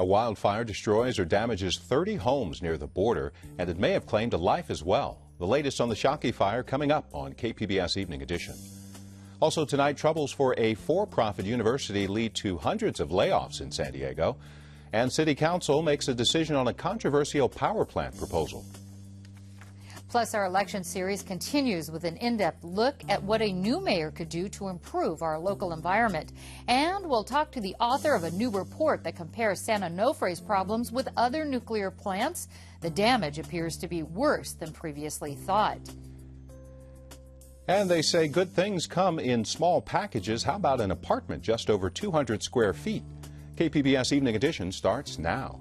A wildfire destroys or damages 30 homes near the border, and it may have claimed a life as well. The latest on the Shockey fire coming up on KPBS Evening Edition. Also tonight, troubles for a for-profit university lead to hundreds of layoffs in San Diego. And City Council makes a decision on a controversial power plant proposal. Plus, our election series continues with an in-depth look at what a new mayor could do to improve our local environment. And we'll talk to the author of a new report that compares San Onofre's problems with other nuclear plants. The damage appears to be worse than previously thought. And they say good things come in small packages. How about an apartment just over 200 square feet? KPBS Evening Edition starts now.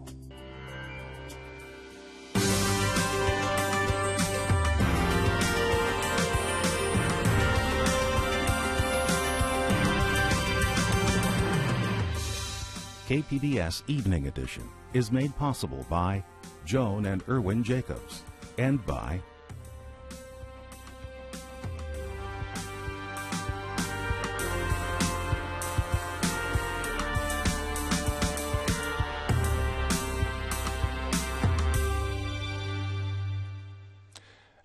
KPBS Evening Edition is made possible by Joan and Erwin Jacobs and by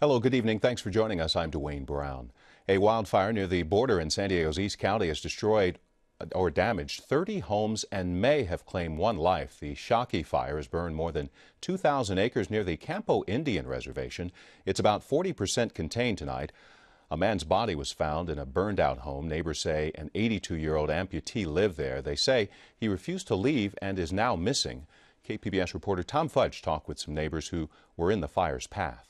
Hello, good evening. Thanks for joining us. I'm Dwayne Brown. A wildfire near the border in San Diego's East County has destroyed or damaged 30 homes and may have claimed one life. The Shockey fire has burned more than 2,000 acres near the Campo Indian Reservation. It's about 40% contained tonight. A man's body was found in a burned-out home. Neighbors say an 82-year-old amputee lived there. They say he refused to leave and is now missing. KPBS reporter Tom Fudge talked with some neighbors who were in the fire's path.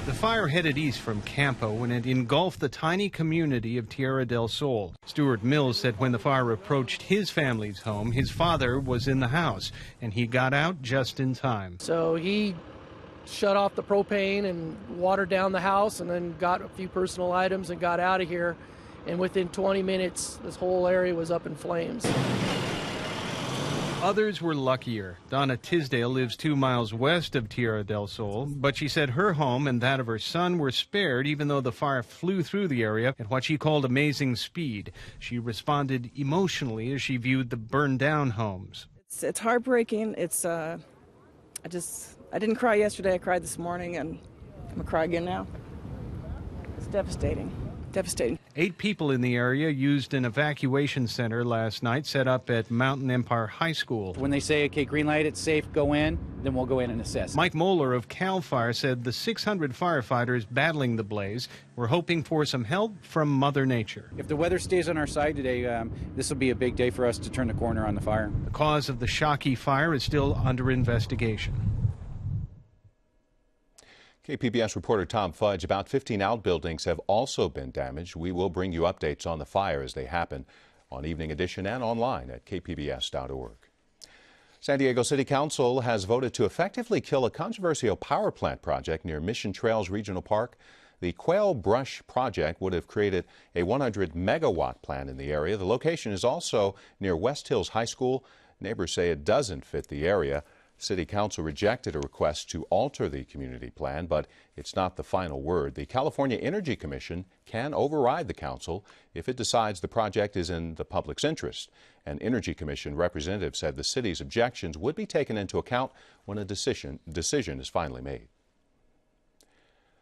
The fire headed east from Campo when it engulfed the tiny community of Tierra del Sol. Stuart Mills said when the fire approached his family's home, his father was in the house, and he got out just in time. So he shut off the propane and watered down the house and then got a few personal items and got out of here. And within 20 minutes, this whole area was up in flames. Others were luckier. Donna Tisdale lives 2 miles west of Tierra del Sol, but she said her home and that of her son were spared even though the fire flew through the area at what she called amazing speed. She responded emotionally as she viewed the burned down homes. It's heartbreaking. I didn't cry yesterday. I cried this morning, and I'm gonna cry again now. It's devastating. Devastating. 8 people in the area used an evacuation center last night set up at Mountain Empire High School. When they say, okay, green light, it's safe, go in, then we'll go in and assist. Mike Moeller of CAL FIRE said the 600 firefighters battling the blaze were hoping for some help from Mother Nature. If the weather stays on our side today, this will be a big day for us to turn the corner on the fire. The cause of the Shockey fire is still under investigation. KPBS reporter Tom Fudge. About 15 outbuildings have also been damaged. We will bring you updates on the fire as they happen on Evening Edition and online at kpbs.org. San Diego City Council has voted to effectively kill a controversial power plant project near Mission Trails Regional Park. The Quail Brush project would have created a 100-megawatt plant in the area. The location is also near West Hills High School. Neighbors say it doesn't fit the area. City Council rejected a request to alter the community plan, but it's not the final word. The California Energy Commission can override the council if it decides the project is in the public's interest. An Energy Commission representative said the city's objections would be taken into account when a decision is finally made.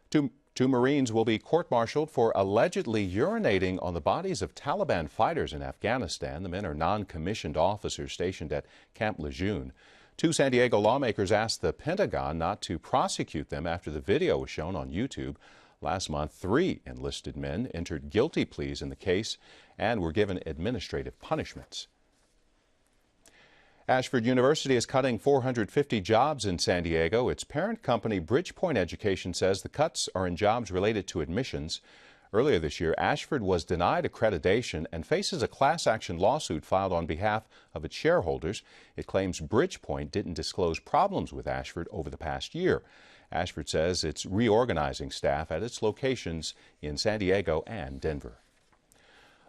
Two Marines will be court-martialed for allegedly urinating on the bodies of Taliban fighters in Afghanistan. The men are non-commissioned officers stationed at Camp Lejeune. 2 San Diego lawmakers asked the Pentagon not to prosecute them after the video was shown on YouTube. Last month, 3 enlisted men entered guilty pleas in the case and were given administrative punishments. Ashford University is cutting 450 jobs in San Diego. Its parent company, Bridgepoint Education, says the cuts are in jobs related to admissions. Earlier this year, Ashford was denied accreditation and faces a class action lawsuit filed on behalf of its shareholders. It claims Bridgepoint didn't disclose problems with Ashford over the past year. Ashford says it's reorganizing staff at its locations in San Diego and Denver.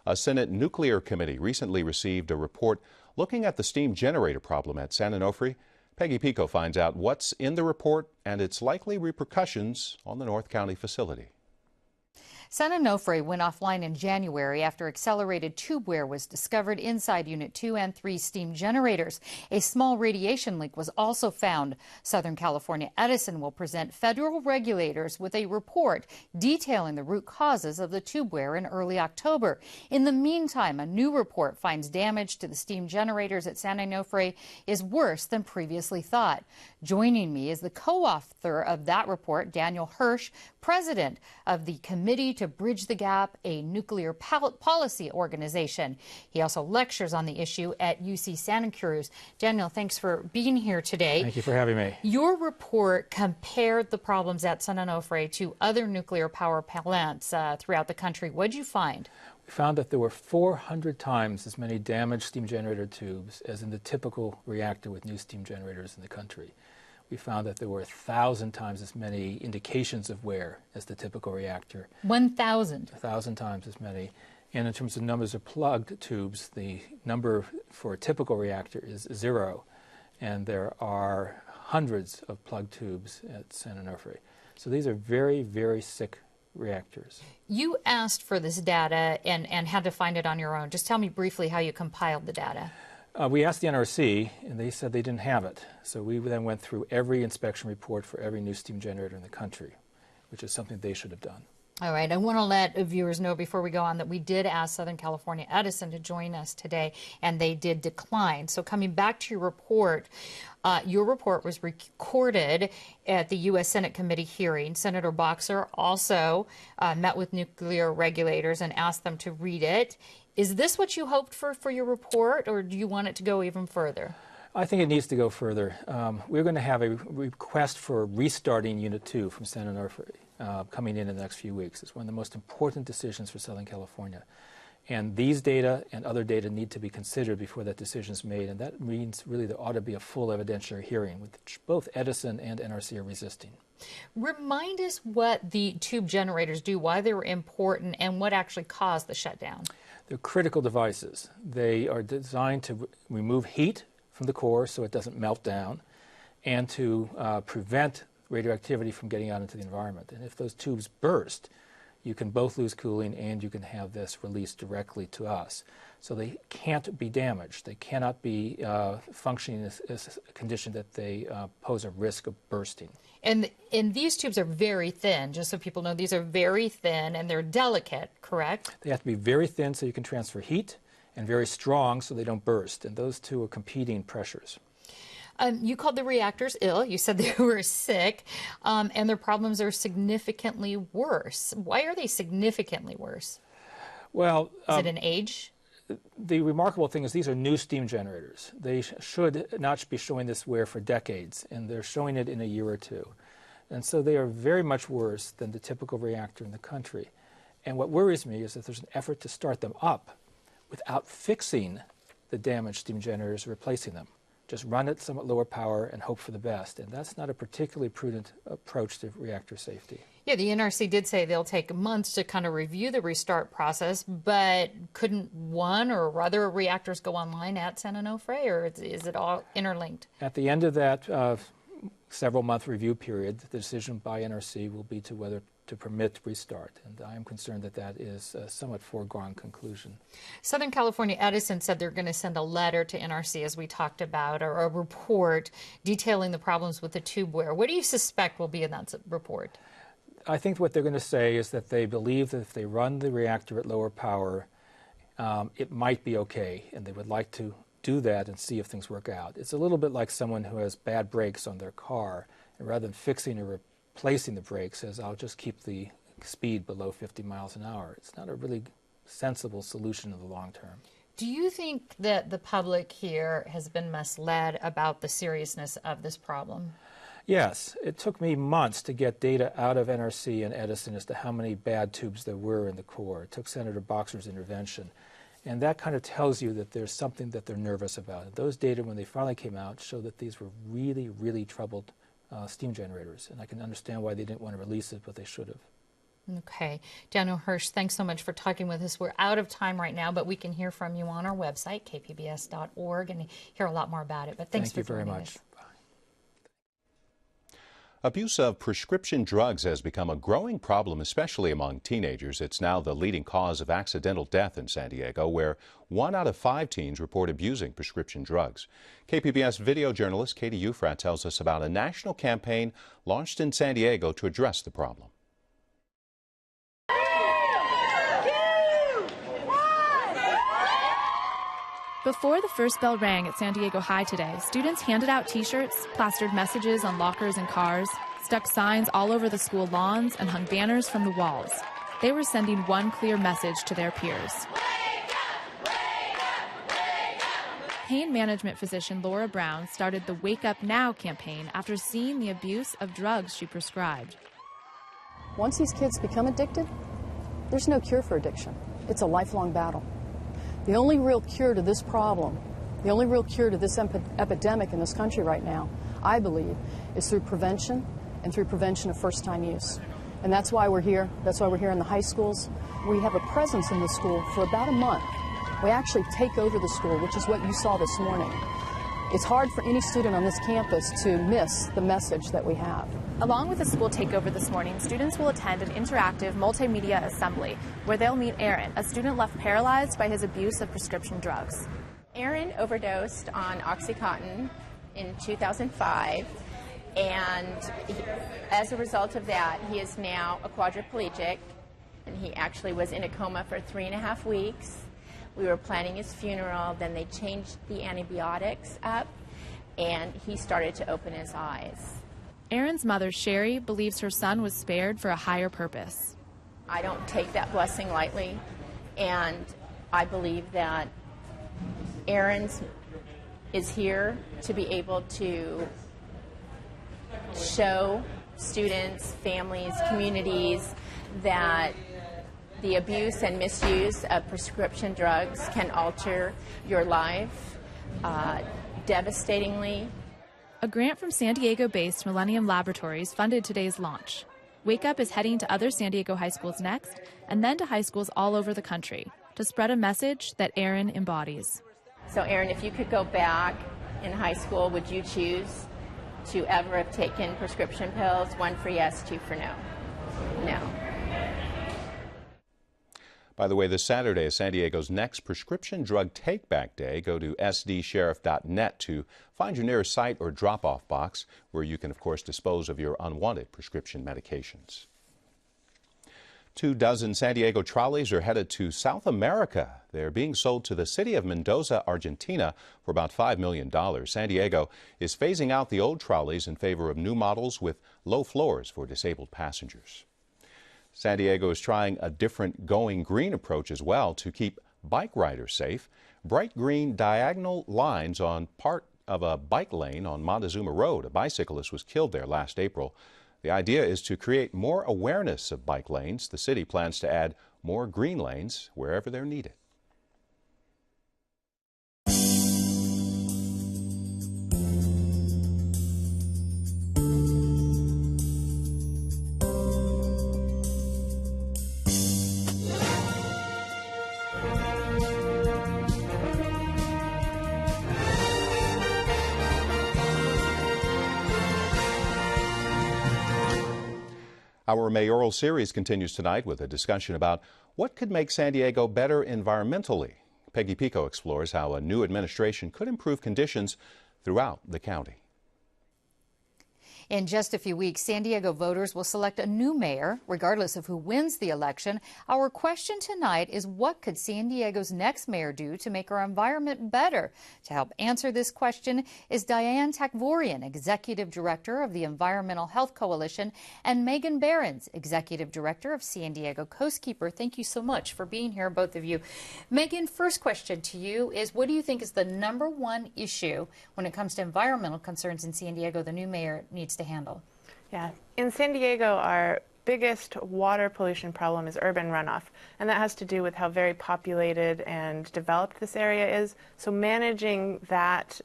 A Senate Nuclear Committee recently received a report looking at the steam generator problem at San Onofre. Peggy Pico finds out what's in the report and its likely repercussions on the North County facility. San Onofre went offline in January after accelerated tube wear was discovered inside Unit 2 and 3 steam generators. A small radiation leak was also found. Southern California Edison will present federal regulators with a report detailing the root causes of the tube wear in early October. In the meantime, a new report finds damage to the steam generators at San Onofre is worse than previously thought. Joining me is the co-author of that report, Daniel Hirsch, president of the Committee to Bridge the Gap, a nuclear policy organization. He also lectures on the issue at UC Santa Cruz. Daniel, thanks for being here today. Thank you for having me. Your report compared the problems at San Onofre to other nuclear power plants throughout the country. What did you find? We found that there were 400 times as many damaged steam generator tubes as in the typical reactor with new steam generators in the country. We found that there were 1,000 times as many indications of wear as the typical reactor. 1,000? 1,000 times as many. And in terms of numbers of plugged tubes, the number for a typical reactor is 0. And there are hundreds of plugged tubes at San Onofre. So these are very, very sick reactors. You asked for this data and had to find it on your own. Just tell me briefly how you compiled the data. We asked the NRC, and they said they didn't have it. So we then went through every inspection report for every new steam generator in the country, which is something they should have done. All right. I want to let viewers know before we go on that we did ask Southern California Edison to join us today, and they did decline. So coming back to your report was recorded at the U.S. Senate committee hearing. Senator Boxer also met with nuclear regulators and asked them to read it. Is this what you hoped for your report, or do you want it to go even further? I think it needs to go further. We're going to have a request for restarting Unit 2 from San Onofre coming in the next few weeks. It's one of the most important decisions for Southern California. And these data and other data need to be considered before that decision is made. And that means really there ought to be a full evidentiary hearing, which both Edison and NRC are resisting. Remind us what the tube generators do, why they were important, and what actually caused the shutdown. They're critical devices. They are designed to remove heat from the core so it doesn't melt down, and to prevent radioactivity from getting out into the environment. And if those tubes burst, you can both lose cooling and you can have this released directly to us. So they can't be damaged. They cannot be functioning as a condition that they pose a risk of bursting. And these tubes are very thin, just so people know. These are very thin and they're delicate, correct? They have to be very thin so you can transfer heat, and very strong so they don't burst. And those two are competing pressures. You called the reactors ill. You said they were sick, and their problems are significantly worse. Why are they significantly worse? Well, is it an age? The remarkable thing is these are new steam generators. They should not be showing this wear for decades, and they're showing it in a year or two. And so they are very much worse than the typical reactor in the country. And what worries me is that there's an effort to start them up without fixing the damaged steam generators, replacing them. Just run at somewhat lower power and hope for the best. And that's not a particularly prudent approach to reactor safety. Yeah, the NRC did say they'll take months to kind of review the restart process, but couldn't one or other reactors go online at San Onofre, or is it all interlinked? At the end of that several-month review period, the decision by NRC will be to whether to permit restart, and I am concerned that that is a somewhat foregone conclusion. Southern California Edison said they're going to send a letter to NRC, as we talked about, or a report detailing the problems with the tube wear. What do you suspect will be in that report? I think what they're going to say is that they believe that if they run the reactor at lower power, it might be okay, and they would like to do that and see if things work out. It's a little bit like someone who has bad brakes on their car, and rather than fixing or replacing the brakes, says, I'll just keep the speed below 50 miles an hour. It's not a really sensible solution in the long term. Do you think that the public here has been misled about the seriousness of this problem? Yes. It took me months to get data out of NRC and Edison as to how many bad tubes there were in the core. It took Senator Boxer's intervention. And that kind of tells you that there's something that they're nervous about. And those data, when they finally came out, showed that these were really, really troubled steam generators. And I can understand why they didn't want to release it, but they should have. Okay. Daniel Hirsch, thanks so much for talking with us. We're out of time right now, but we can hear from you on our website, kpbs.org, and hear a lot more about it. But thanks for joining us. Thank you very much. Abuse of prescription drugs has become a growing problem, especially among teenagers. It's now the leading cause of accidental death in San Diego, where 1 out of 5 teens report abusing prescription drugs. KPBS video journalist Katie Ufrat tells us about a national campaign launched in San Diego to address the problem. Before the first bell rang at San Diego High today, students handed out T-shirts, plastered messages on lockers and cars, stuck signs all over the school lawns, and hung banners from the walls. They were sending one clear message to their peers. Pain management physician Laura Brown started the Wake Up Now campaign after seeing the abuse of drugs she prescribed. Once these kids become addicted, there's no cure for addiction. It's a lifelong battle. The only real cure to this problem, the only real cure to this epidemic in this country right now, I believe, is through prevention and through prevention of first-time use. And that's why we're here. That's why we're here in the high schools. We have a presence in the school for about a month. We actually take over the school, which is what you saw this morning. It's hard for any student on this campus to miss the message that we have. Along with the school takeover this morning, students will attend an interactive multimedia assembly where they'll meet Aaron, a student left paralyzed by his abuse of prescription drugs. Aaron overdosed on Oxycontin in 2005, and as a result of that, he is now a quadriplegic, and he actually was in a coma for 3.5 weeks. We were planning his funeral, then they changed the antibiotics up, and he started to open his eyes. Aaron's mother, Sherry, believes her son was spared for a higher purpose. I don't take that blessing lightly, and I believe that Aaron is here to be able to show students, families, communities that the abuse and misuse of prescription drugs can alter your life devastatingly. A grant from San Diego-based Millennium Laboratories funded today's launch. Wake Up is heading to other San Diego high schools next, and then to high schools all over the country to spread a message that Aaron embodies. So Aaron, if you could go back in high school, would you choose to ever have taken prescription pills? 1 for yes, 2 for no. No. By the way, this Saturday is San Diego's next prescription drug take-back day. Go to sdsheriff.net to find your nearest site or drop-off box where you can, of course, dispose of your unwanted prescription medications. 24 San Diego trolleys are headed to South America. They're being sold to the city of Mendoza, Argentina for about $5 million. San Diego is phasing out the old trolleys in favor of new models with low floors for disabled passengers. San Diego is trying a different going green approach as well to keep bike riders safe. Bright green diagonal lines on part of a bike lane on Montezuma Road. A bicyclist was killed there last April. The idea is to create more awareness of bike lanes. The city plans to add more green lanes wherever they're needed. Our mayoral series continues tonight with a discussion about what could make San Diego better environmentally. Peggy Pico explores how a new administration could improve conditions throughout the county. In just a few weeks, San Diego voters will select a new mayor, regardless of who wins the election. Our question tonight is, what could San Diego's next mayor do to make our environment better? To help answer this question is Diane Takvorian, Executive Director of the Environmental Health Coalition, and Megan Behrens, Executive Director of San Diego Coastkeeper. Thank you so much for being here, both of you. Megan, first question to you is, what do you think is the #1 issue when it comes to environmental concerns in San Diego the new mayor needs to handle? Yeah, in San Diego, our biggest water pollution problem is urban runoff, and that has to do with how very populated and developed this area is. So managing that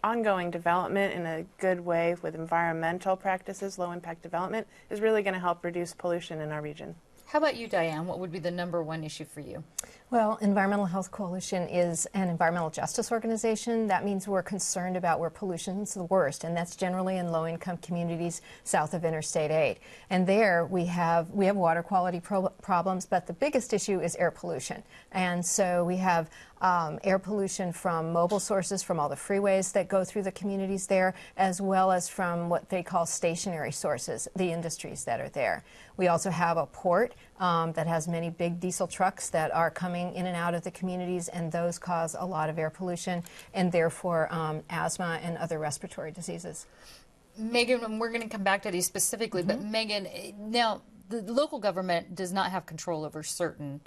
ongoing development in a good way with environmental practices, low impact development, is really going to help reduce pollution in our region. How about you, Diane? What would be the #1 issue for you? Well, Environmental Health Coalition is an environmental justice organization. That means we're concerned about where pollution's the worst, and that's generally in low-income communities south of Interstate 8. And there we have water quality problems, but the biggest issue is air pollution. And so we have air pollution from mobile sources, from all the freeways that go through the communities there, as well as from what they call stationary sources, the industries that are there. We also have a port that has many big diesel trucks that are coming in and out of the communities, and those cause a lot of air pollution and therefore asthma and other respiratory diseases. Megan, we're going to come back to these specifically, but Megan, now the local government does not have control over certain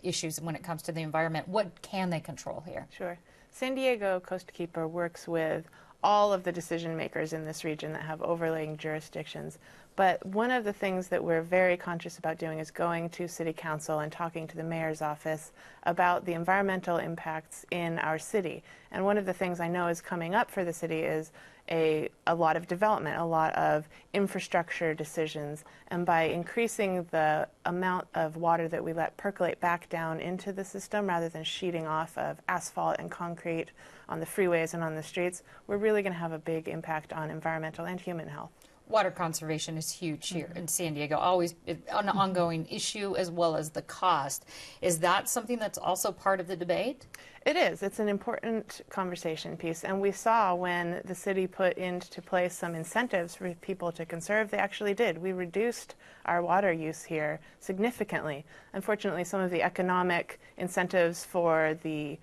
issues when it comes to the environment. What can they control here? Sure. San Diego Coastkeeper works with all of the decision makers in this region that have overlaying jurisdictions. But one of the things that we're very conscious about doing is going to City Council and talking to the mayor's office about the environmental impacts in our city. And one of the things I know is coming up for the city is a lot of development, a lot of infrastructure decisions. And by increasing the amount of water that we let percolate back down into the system rather than sheeting off of asphalt and concrete on the freeways and on the streets, we're really going to have a big impact on environmental and human health. Water conservation is huge here in San Diego, always an ongoing issue as well as the cost. Is that something that's also part of the debate? It is. It's an important conversation piece. And we saw when the city put into place some incentives for people to conserve, they actually did. We reduced our water use here significantly. Unfortunately, some of the economic incentives for the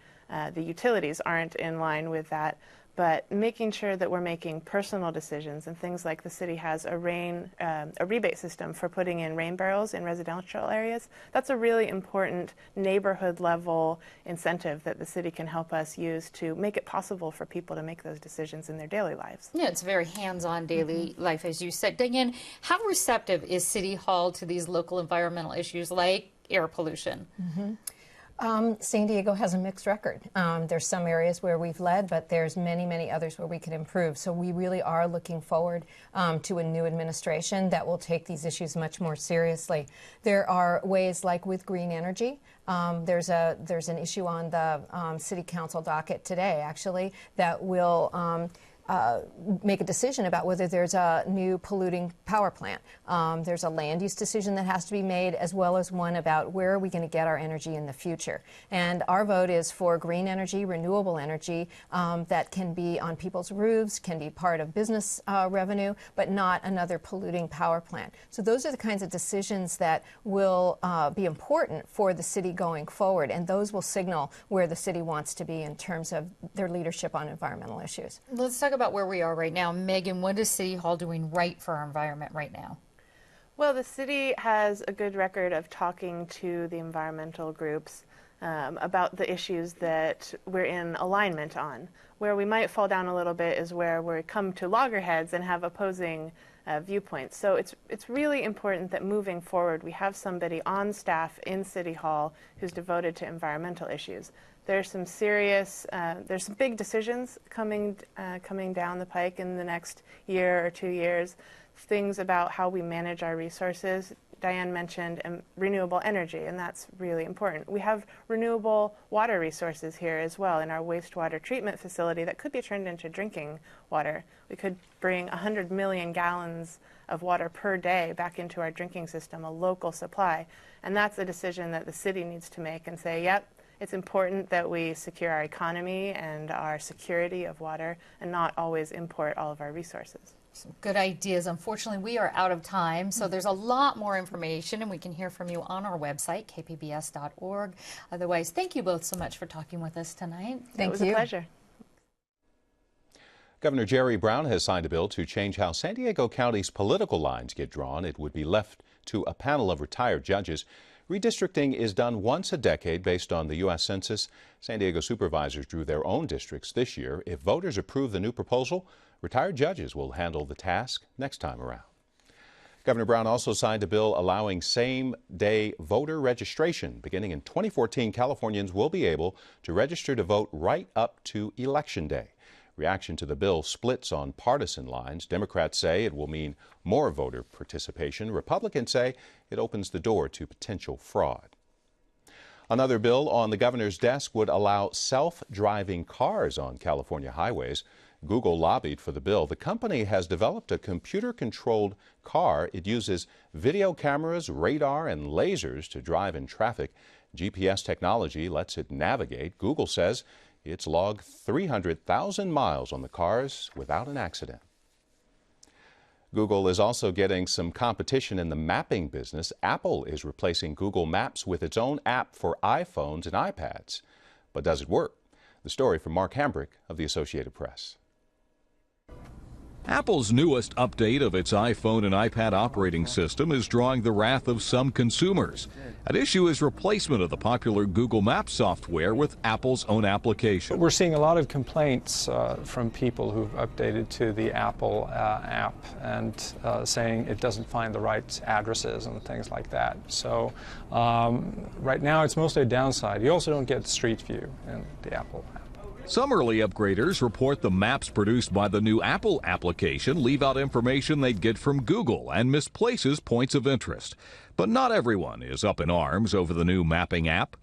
utilities aren't in line with that. But making sure that we're making personal decisions and things like the city has a rebate system for putting in rain barrels in residential areas, that's a really important neighborhood level incentive that the city can help us use to make it possible for people to make those decisions in their daily lives. Yeah, it's very hands-on daily life, as you said. Diane, how receptive is City Hall to these local environmental issues like air pollution? San Diego has a mixed record. There's some areas where we've led, but there's many, many others where we can improve. So we really are looking forward to a new administration that will take these issues much more seriously. There are ways like with green energy. There's an issue on the City Council docket today, actually, that will make a decision about whether there's a new polluting power plant. There's a land use decision that has to be made, as well as one about where are we going to get our energy in the future. And our vote is for green energy, renewable energy that can be on people's roofs, can be part of business revenue, but not another polluting power plant. So those are the kinds of decisions that will be important for the city going forward, and those will signal where the city wants to be in terms of their leadership on environmental issues. Let's talk about where we are right now. Megan, what is City Hall doing right for our environment right now? Well, the city has a good record of talking to the environmental groups about the issues that we're in alignment on. Where we might fall down a little bit is where we come to loggerheads and have opposing viewpoints. So it's really important that moving forward we have somebody on staff in City Hall who's devoted to environmental issues. There's some serious, there's some big decisions coming down the pike in the next year or 2 years. Things about how we manage our resources. Diane mentioned renewable energy, and that's really important. We have renewable water resources here as well in our wastewater treatment facility that could be turned into drinking water. We could bring 100 million gallons of water per day back into our drinking system, a local supply. And that's a decision that the city needs to make and say, yep, it's important that we secure our economy and our security of water and not always import all of our resources. Some good ideas. Unfortunately, we are out of time, so there's a lot more information, and we can hear from you on our website, kpbs.org. Otherwise, thank you both so much for talking with us tonight. It was a pleasure. Governor Jerry Brown has signed a bill to change how San Diego County's political lines get drawn. It would be left to a panel of retired judges. Redistricting is done once a decade based on the U.S. Census. San Diego supervisors drew their own districts this year. If voters approve the new proposal, retired judges will handle the task next time around. Governor Brown also signed a bill allowing same-day voter registration. Beginning in 2014, Californians will be able to register to vote right up to Election Day. Reaction to the bill splits on partisan lines. Democrats say it will mean more voter participation. Republicans say it opens the door to potential fraud. Another bill on the governor's desk would allow self-driving cars on California highways. Google lobbied for the bill. The company has developed a computer-controlled car. It uses video cameras, radar, and lasers to drive in traffic. GPS technology lets it navigate. Google says it's logged 300,000 miles on the cars without an accident. Google is also getting some competition in the mapping business. Apple is replacing Google Maps with its own app for iPhones and iPads. But does it work? The story from Mark Hambrick of the Associated Press. Apple's newest update of its iPhone and iPad operating system is drawing the wrath of some consumers. At issue is replacement of the popular Google Maps software with Apple's own application. We're seeing a lot of complaints from people who've updated to the Apple app and saying it doesn't find the right addresses and things like that. So right now it's mostly a downside. You also don't get Street View in the Apple app. Some early upgraders report the maps produced by the new Apple application leave out information they'd get from Google and misplaces points of interest. But not everyone is up in arms over the new mapping app.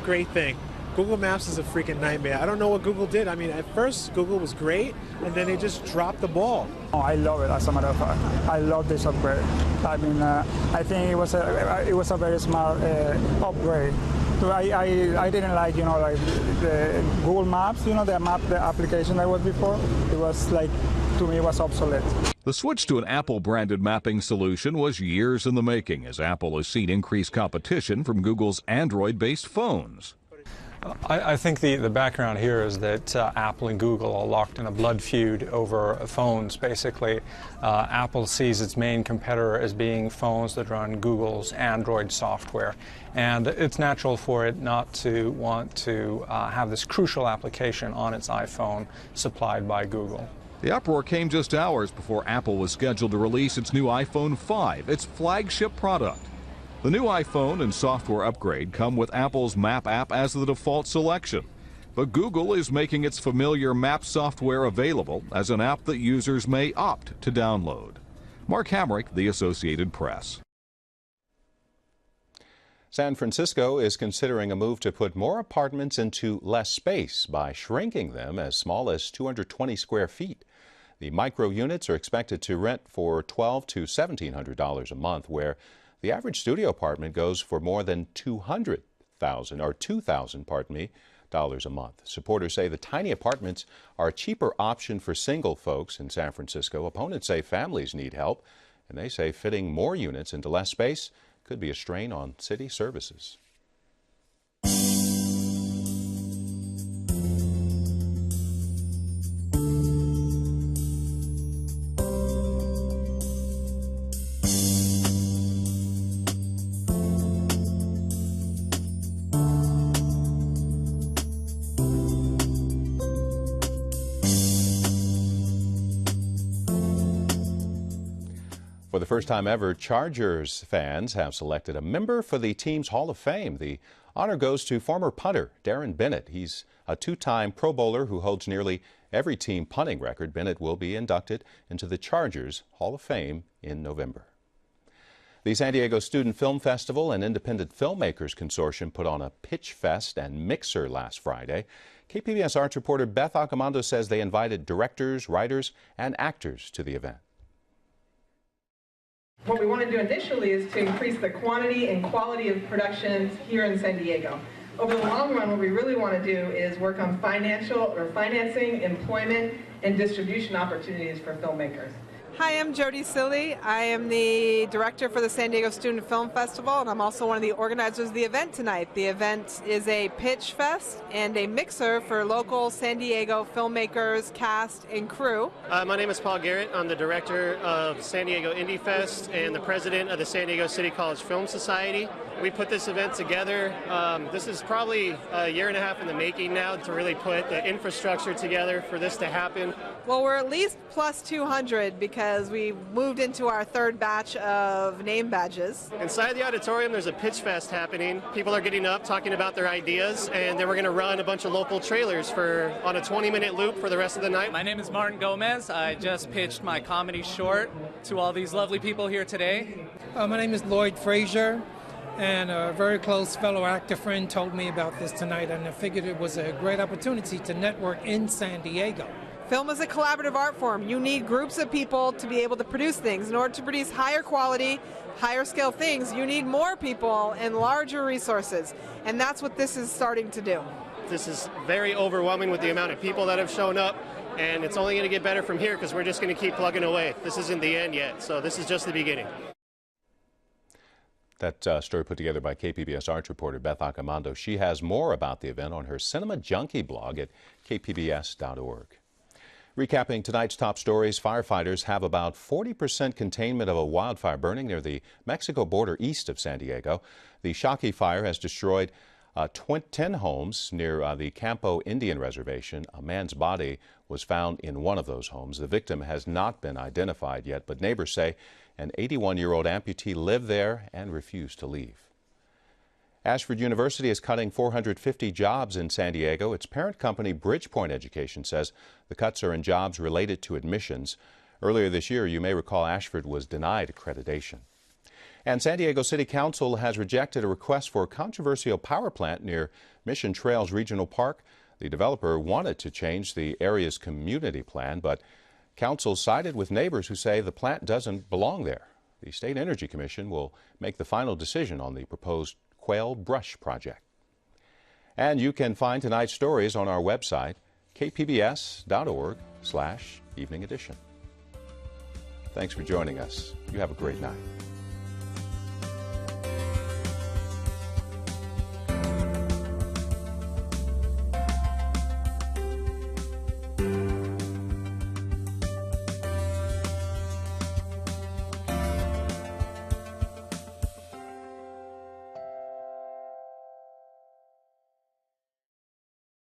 Great thing. Google Maps is a freaking nightmare. I don't know what Google did. I mean, at first Google was great, and then they just dropped the ball. Oh, I love it. As a matter of fact, I love this upgrade. I mean, I think it was a very smart upgrade. So I didn't like, like the Google Maps, the application that was before. It was like, to me, it was obsolete. The switch to an Apple-branded mapping solution was years in the making, as Apple has seen increased competition from Google's Android-based phones. I think the background here is that Apple and Google are locked in a blood feud over phones. Basically, Apple sees its main competitor as being phones that run Google's Android software. And it's natural for it not to want to have this crucial application on its iPhone supplied by Google. The uproar came just hours before Apple was scheduled to release its new iPhone 5, its flagship product. The new iPhone and software upgrade come with Apple's Map app as the default selection. But Google is making its familiar Map software available as an app that users may opt to download. Mark Hambrick, The Associated Press. San Francisco is considering a move to put more apartments into less space by shrinking them as small as 220 square feet. The micro units are expected to rent for $1,200 to $1,700 a month, where the average studio apartment goes for more than $2,000 a month. Supporters say the tiny apartments are a cheaper option for single folks in San Francisco. Opponents say families need help, and they say fitting more units into less space could be a strain on city services. For the first time ever, Chargers fans have selected a member for the team's Hall of Fame. The honor goes to former punter Darren Bennett. He's a two-time Pro Bowler who holds nearly every team punting record. Bennett will be inducted into the Chargers Hall of Fame in November. The San Diego Student Film Festival and Independent Filmmakers Consortium put on a pitch fest and mixer last Friday. KPBS arts reporter Beth Accomando says they invited directors, writers, and actors to the event. What we want to do initially is to increase the quantity and quality of productions here in San Diego. Over the long run, what we really want to do is work on financing, employment, and distribution opportunities for filmmakers. Hi, I'm Jody Silly. I am the director for the San Diego Student Film Festival, and I'm also one of the organizers of the event tonight. The event is a pitch fest and a mixer for local San Diego filmmakers, cast, and crew. My name is Paul Garrett. I'm the director of San Diego Indie Fest and the president of the San Diego City College Film Society. We put this event together. This is probably a year and a half in the making now to really put the infrastructure together for this to happen. Well, we're at least plus 200 because we moved into our third batch of name badges. Inside the auditorium, there's a pitch fest happening. People are getting up, talking about their ideas, and then we're going to run a bunch of local trailers on a 20-minute loop for the rest of the night. My name is Martin Gomez. I just pitched my comedy short to all these lovely people here today. My name is Lloyd Frazier. And a very close fellow actor friend told me about this tonight, and I figured it was a great opportunity to network in San Diego. Film is a collaborative art form. You need groups of people to be able to produce things. In order to produce higher quality, higher scale things, you need more people and larger resources. And that's what this is starting to do. This is very overwhelming with the amount of people that have shown up, and it's only going to get better from here because we're just going to keep plugging away. This isn't the end yet, so this is just the beginning. That story put together by KPBS arts reporter Beth Accomando. She has more about the event on her Cinema Junkie blog at kpbs.org. Recapping tonight's top stories, firefighters have about 40% containment of a wildfire burning near the Mexico border east of San Diego. The Shockey fire has destroyed 10 homes near the Campo Indian Reservation. A man's body was found in one of those homes. The victim has not been identified yet, but neighbors say an 81-year-old amputee lived there and refused to leave. Ashford University is cutting 450 jobs in San Diego. Its parent company, Bridgepoint Education, says the cuts are in jobs related to admissions. Earlier this year, you may recall, Ashford was denied accreditation. And San Diego City Council has rejected a request for a controversial power plant near Mission Trails Regional Park. The developer wanted to change the area's community plan, but Council sided with neighbors who say the plant doesn't belong there. The State Energy Commission will make the final decision on the proposed Quail Brush project. And you can find tonight's stories on our website, kpbs.org/evening edition. Thanks for joining us. You have a great night.